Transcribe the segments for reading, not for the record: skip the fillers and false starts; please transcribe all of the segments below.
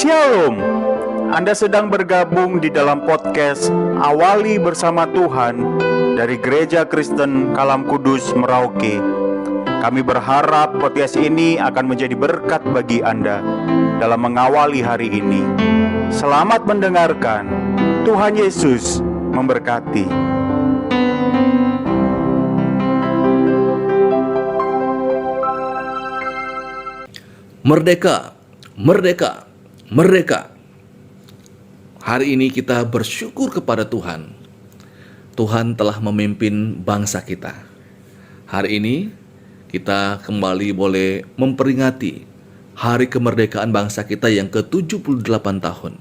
Shalom. Anda sedang bergabung di dalam podcast Awali Bersama Tuhan dari Gereja Kristen Kalam Kudus Merauke. Kami berharap podcast ini akan menjadi berkat bagi Anda dalam mengawali hari ini. Selamat mendengarkan. Tuhan Yesus memberkati. Merdeka, merdeka, merdeka. Hari ini kita bersyukur kepada Tuhan. Tuhan telah memimpin bangsa kita. Hari ini kita kembali boleh memperingati hari kemerdekaan bangsa kita yang ke-78 tahun.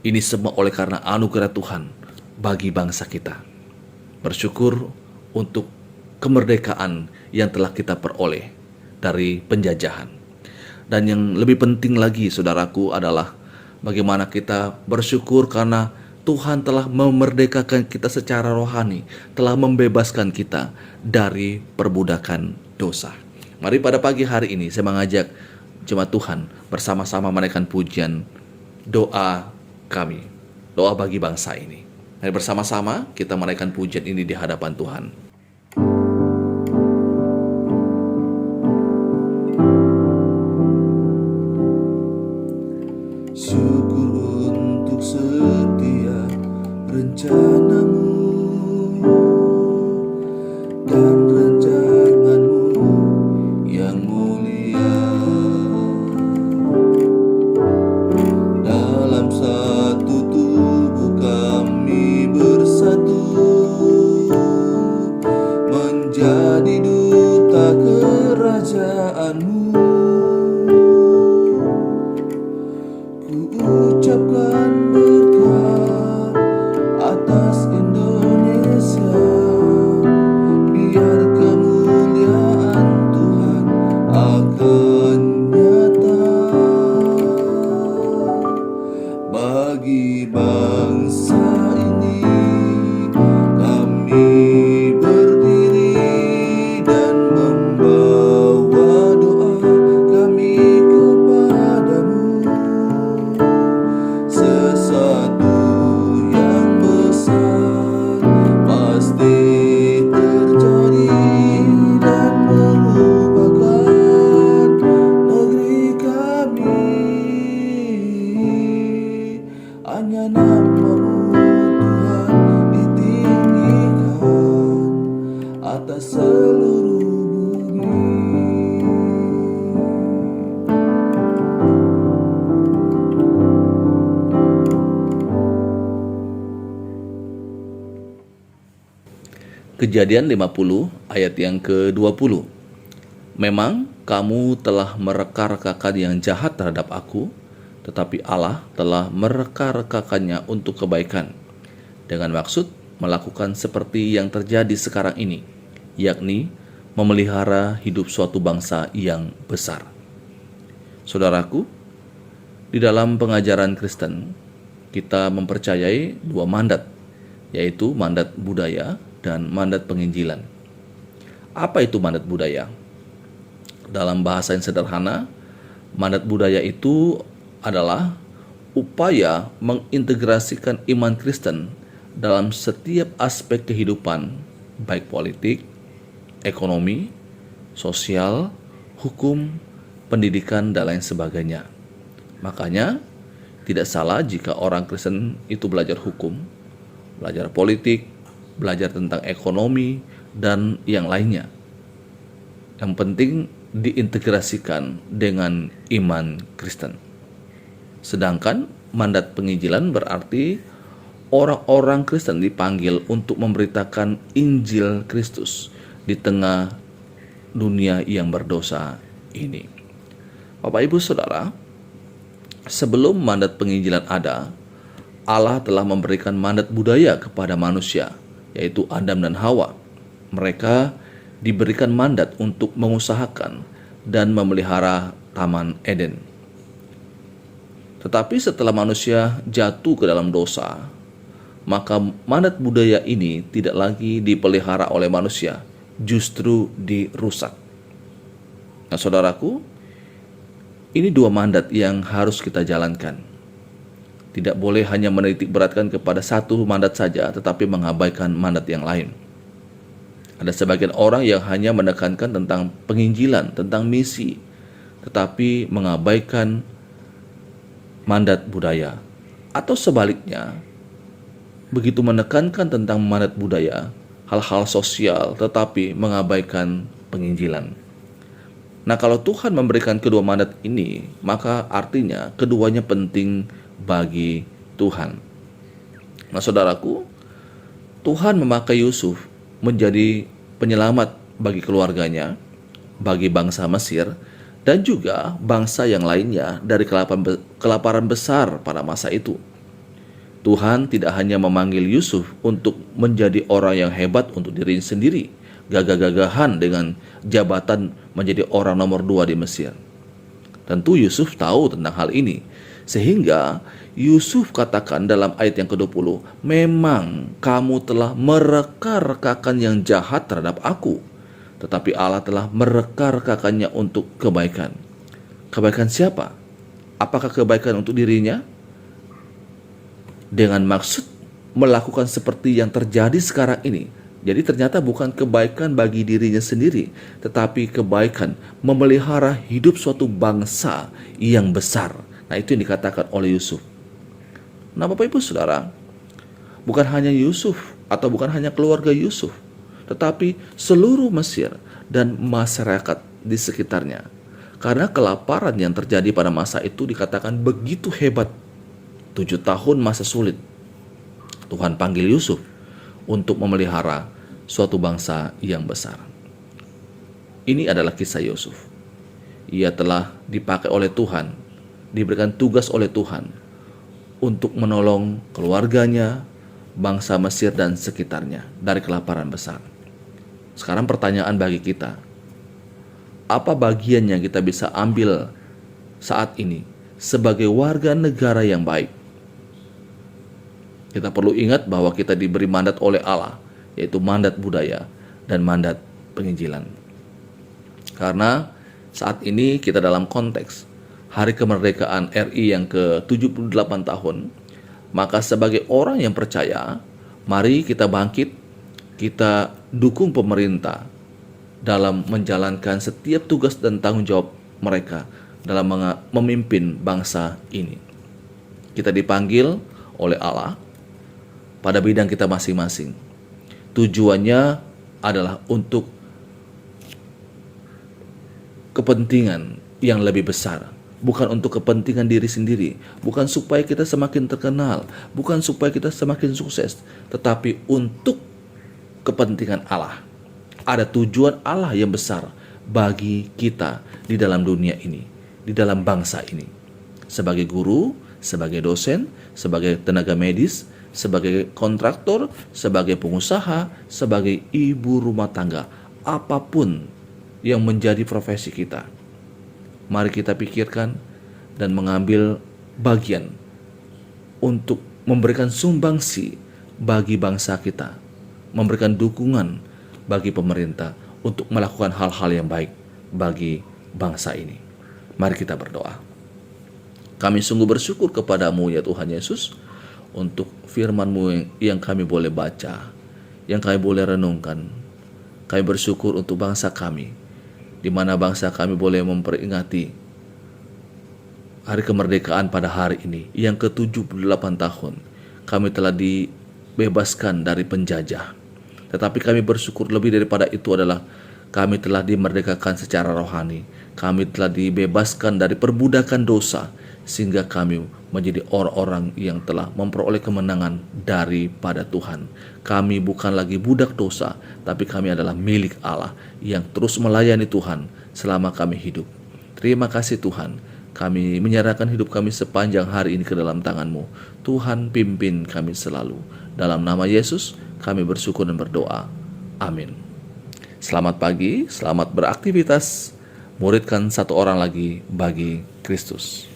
Ini semua oleh karena anugerah Tuhan bagi bangsa kita. Bersyukur untuk kemerdekaan yang telah kita peroleh dari penjajahan. Dan yang lebih penting lagi, saudaraku, adalah bagaimana kita bersyukur karena Tuhan telah memerdekakan kita secara rohani, telah membebaskan kita dari perbudakan dosa. Mari pada pagi hari ini saya mengajak jemaat Tuhan bersama-sama menaikkan pujian doa kami, doa bagi bangsa ini. Mari bersama-sama kita menaikkan pujian ini di hadapan Tuhan. Syukur untuk setiap rencanamu dan rancanganmu yang mulia. Dalam satu tubuh kami bersatu menjadi duta kerajaanmu. Ucapkan berkat atas Indonesia, biar kemuliaan Tuhan akan nyata bagi bangsa ini. Kami berdiri dan membawa doa kami kepadamu. Sesuatu yang besar pasti terjadi dan merupakan negeri kami. Hanya nama-Mu Tuhan ditinggikan atas seluruh bumi. Kejadian 50 ayat yang ke-20. Memang kamu telah mereka-rekakan yang jahat terhadap aku, tetapi Allah telah mereka-rekakannya untuk kebaikan, dengan maksud melakukan seperti yang terjadi sekarang ini, yakni memelihara hidup suatu bangsa yang besar. Saudaraku, di dalam pengajaran Kristen, kita mempercayai dua mandat, yaitu mandat budaya dan mandat penginjilan. Apa itu mandat budaya? Dalam bahasa yang sederhana, mandat budaya itu adalah upaya mengintegrasikan iman Kristen dalam setiap aspek kehidupan, baik politik, ekonomi, sosial, hukum, pendidikan, dan lain sebagainya. Makanya, tidak salah jika orang Kristen itu belajar hukum, belajar politik, belajar tentang ekonomi, dan yang lainnya. Yang penting diintegrasikan dengan iman Kristen. Sedangkan mandat penginjilan berarti orang-orang Kristen dipanggil untuk memberitakan Injil Kristus di tengah dunia yang berdosa ini. Bapak Ibu Saudara, sebelum mandat penginjilan ada, Allah telah memberikan mandat budaya kepada manusia, yaitu Adam dan Hawa. Mereka diberikan mandat untuk mengusahakan dan memelihara Taman Eden. Tetapi setelah manusia jatuh ke dalam dosa, maka mandat budaya ini tidak lagi dipelihara oleh manusia, justru dirusak. Nah, saudaraku, Ini dua mandat yang harus kita jalankan. Tidak boleh hanya menitik beratkan kepada satu mandat saja, tetapi mengabaikan mandat yang lain. Ada sebagian orang yang hanya menekankan tentang penginjilan, tentang misi, tetapi mengabaikan mandat budaya. Atau sebaliknya, begitu menekankan tentang mandat budaya, hal-hal sosial, tetapi mengabaikan penginjilan. Nah, kalau Tuhan memberikan kedua mandat ini, maka artinya keduanya penting bagi Tuhan. Nah, saudaraku, Tuhan memakai Yusuf menjadi penyelamat bagi keluarganya, bagi bangsa Mesir, dan juga bangsa yang lainnya dari kelaparan besar pada masa itu. Tuhan tidak hanya memanggil Yusuf untuk menjadi orang yang hebat untuk dirinya sendiri, gagah-gagahan dengan jabatan menjadi orang nomor 2 di Mesir. Tentu Yusuf tahu tentang hal ini, sehingga Yusuf katakan dalam ayat yang ke-20, memang kamu telah mereka-rekakan yang jahat terhadap aku, tetapi Allah telah mereka-rekakannya untuk kebaikan. Kebaikan siapa? Apakah kebaikan untuk dirinya? Dengan maksud melakukan seperti yang terjadi sekarang ini. Jadi ternyata bukan kebaikan bagi dirinya sendiri, tetapi kebaikan memelihara hidup suatu bangsa yang besar. Nah, itu yang dikatakan oleh Yusuf. Nah, Bapak Ibu Saudara, bukan hanya Yusuf atau bukan hanya keluarga Yusuf, tetapi seluruh Mesir dan masyarakat di sekitarnya. Karena kelaparan yang terjadi pada masa itu dikatakan begitu hebat. 7 tahun masa sulit. Tuhan panggil Yusuf untuk memelihara suatu bangsa yang besar. Ini adalah kisah Yusuf. Ia telah dipakai oleh Tuhan, diberikan tugas oleh Tuhan untuk menolong keluarganya, bangsa Mesir dan sekitarnya dari kelaparan besar. Sekarang pertanyaan bagi kita, apa bagian yang kita bisa ambil saat ini sebagai warga negara yang baik? Kita perlu ingat bahwa kita diberi mandat oleh Allah, yaitu mandat budaya dan mandat penginjilan. Karena saat ini kita dalam konteks Hari Kemerdekaan RI yang ke-78 tahun, maka sebagai orang yang percaya, mari kita bangkit, kita dukung pemerintah dalam menjalankan setiap tugas dan tanggung jawab mereka dalam memimpin bangsa ini. Kita dipanggil oleh Allah pada bidang kita masing-masing. Tujuannya adalah untuk kepentingan yang lebih besar, bukan untuk kepentingan diri sendiri, bukan supaya kita semakin terkenal, bukan supaya kita semakin sukses, tetapi untuk kepentingan Allah. Ada tujuan Allah yang besar bagi kita di dalam dunia ini, di dalam bangsa ini. Sebagai guru, sebagai dosen, sebagai tenaga medis, sebagai kontraktor, sebagai pengusaha, sebagai ibu rumah tangga, apapun yang menjadi profesi kita, mari kita pikirkan dan mengambil bagian untuk memberikan sumbangsi bagi bangsa kita, memberikan dukungan bagi pemerintah untuk melakukan hal-hal yang baik bagi bangsa ini. Mari kita berdoa. Kami sungguh bersyukur kepadamu ya Tuhan Yesus, untuk firman-Mu yang kami boleh baca, yang kami boleh renungkan. Kami bersyukur untuk bangsa kami, di mana bangsa kami boleh memperingati Hari Kemerdekaan pada hari ini, yang ke-78 tahun. Kami telah dibebaskan dari penjajah. Tetapi kami bersyukur lebih daripada itu adalah kami telah dimerdekakan secara rohani. Kami telah dibebaskan dari perbudakan dosa, sehingga kami menjadi orang-orang yang telah memperoleh kemenangan daripada Tuhan. Kami bukan lagi budak dosa, tapi kami adalah milik Allah yang terus melayani Tuhan selama kami hidup. Terima kasih Tuhan, kami menyerahkan hidup kami sepanjang hari ini ke dalam tangan-Mu. Tuhan pimpin kami selalu. Dalam nama Yesus kami bersyukur dan berdoa. Amin. Selamat pagi, selamat beraktivitas. Muridkan satu orang lagi bagi Kristus.